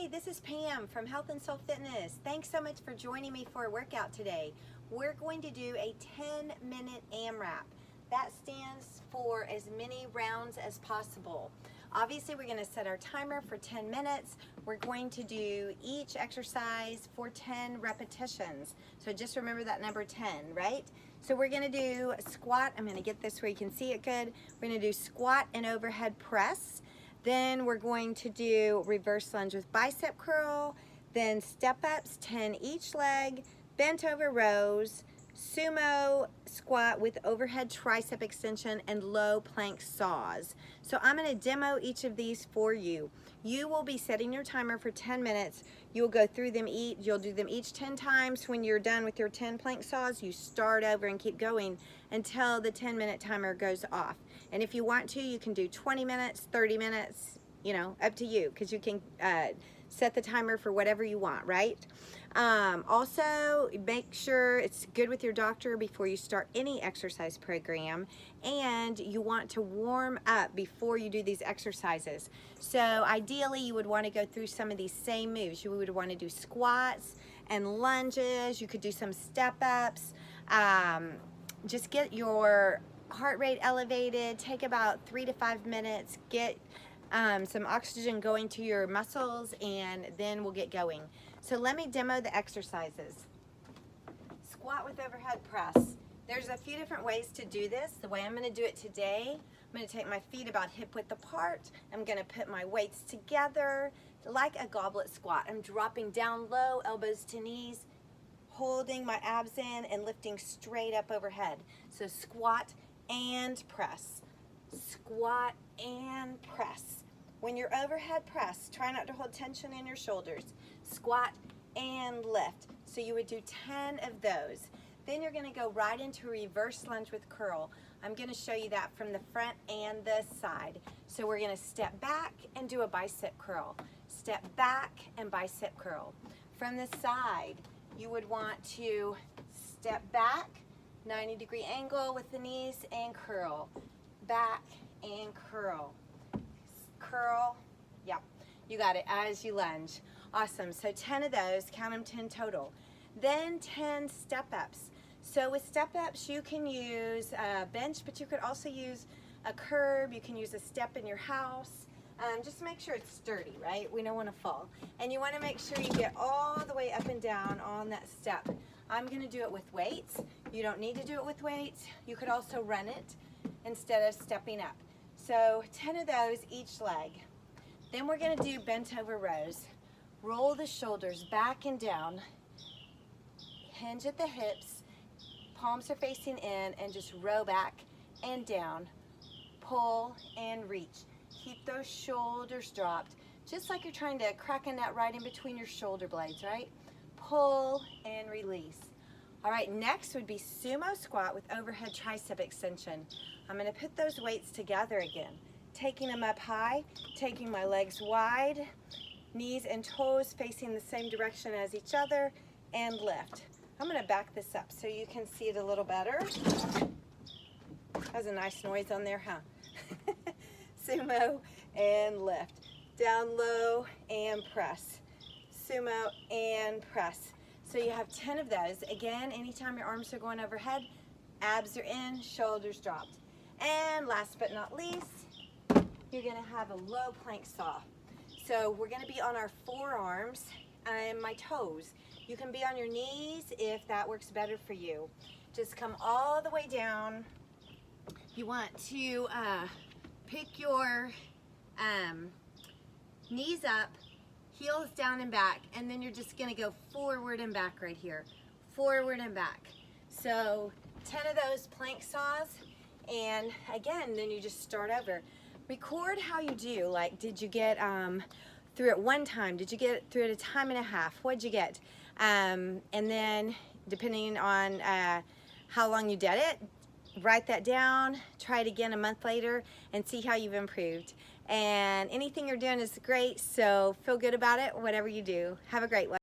Hey, this is Pam from Health and Soul Fitness. Thanks so much for joining me for a workout today. We're going to do a 10-minute AMRAP. That stands for as many rounds as possible. Obviously, we're going to set our timer for 10 minutes. We're going to do each exercise for 10 repetitions. So just remember that number 10, right? So we're going to do a squat. I'm going to get this where you can see it good. We're going to do squat and overhead press. Then we're going to do reverse lunge with bicep curl, then step ups, 10 each leg, bent over rows, sumo squat with overhead tricep extension, and low plank saws. So I'm going to demo each of these for you. You will be setting your timer for 10 minutes. You'll go through them you'll do them each 10 times. When you're done with your 10 plank saws, you start over and keep going until the 10-minute timer goes off. And if you want to, you can do 20 minutes, 30 minutes, you know, up to you, because you can set the timer for whatever you want, right? Also, make sure it's good with your doctor before you start any exercise program, and you want to warm up before you do these exercises. So ideally, you would want to go through some of these same moves. You would want to do squats and lunges. You could do some step ups. Just get your heart rate elevated. Take about 3 to 5 minutes. Get some oxygen going to your muscles, and then we'll get going. So let me demo the exercises. Squat with overhead press. There's a few different ways to do this. The way I'm going to do it today, I'm going to take my feet about hip width apart. I'm going to put my weights together like a goblet squat. I'm dropping down low, elbows to knees, holding my abs in and lifting straight up overhead. So squat and press. Squat and press. When you're overhead press, try not to hold tension in your shoulders. Squat and lift. So you would do 10 of those. Then you're going to go right into reverse lunge with curl. I'm going to show you that from the front and the side. So we're going to step back and do a bicep curl. Step back and bicep curl. From the side, you would want to step back, 90-degree angle with the knees, and curl. Back and curl. Curl. Yep, you got it, as you lunge. Awesome. So 10 of those, count them 10 total. Then 10 step ups. So with step ups, you can use a bench, but you could also use a curb. You can use a step in your house. Just make sure it's sturdy, right? We don't want to fall. And you want to make sure you get all the way up and down on that step. I'm going to do it with weights. You don't need to do it with weights. You could also run it instead of stepping up. So 10 of those each leg. Then we're going to do bent over rows. Roll the shoulders back and down. Hinge at the hips. Palms are facing in, and just row back and down. Pull and reach. Keep those shoulders dropped, just like you're trying to crack a nut right in between your shoulder blades, right? Pull and release. All right, next would be sumo squat with overhead tricep extension. I'm going to put those weights together again, taking them up high, taking my legs wide, knees and toes facing the same direction as each other, and lift. I'm going to back this up so you can see it a little better. That was a nice noise on there, huh? Sumo and lift. Down low and press. Sumo and press. So you have 10 of those. Again, anytime your arms are going overhead, abs are in, shoulders dropped. And last but not least, you're going to have a low plank saw. So we're going to be on our forearms and my toes. You can be on your knees if that works better for you. Just come all the way down. You want to pick your knees up, heels down and back, and then you're just going to go forward and back right here. Forward and back. So 10 of those plank saws, and again, then you just start over. Record how you do. Like, did you get through it one time? Did you get through it a time and a half? What'd you get? And then, depending on how long you did it, write that down, try it again a month later, and see how you've improved. And anything you're doing is great, so feel good about it, whatever you do. Have a great one.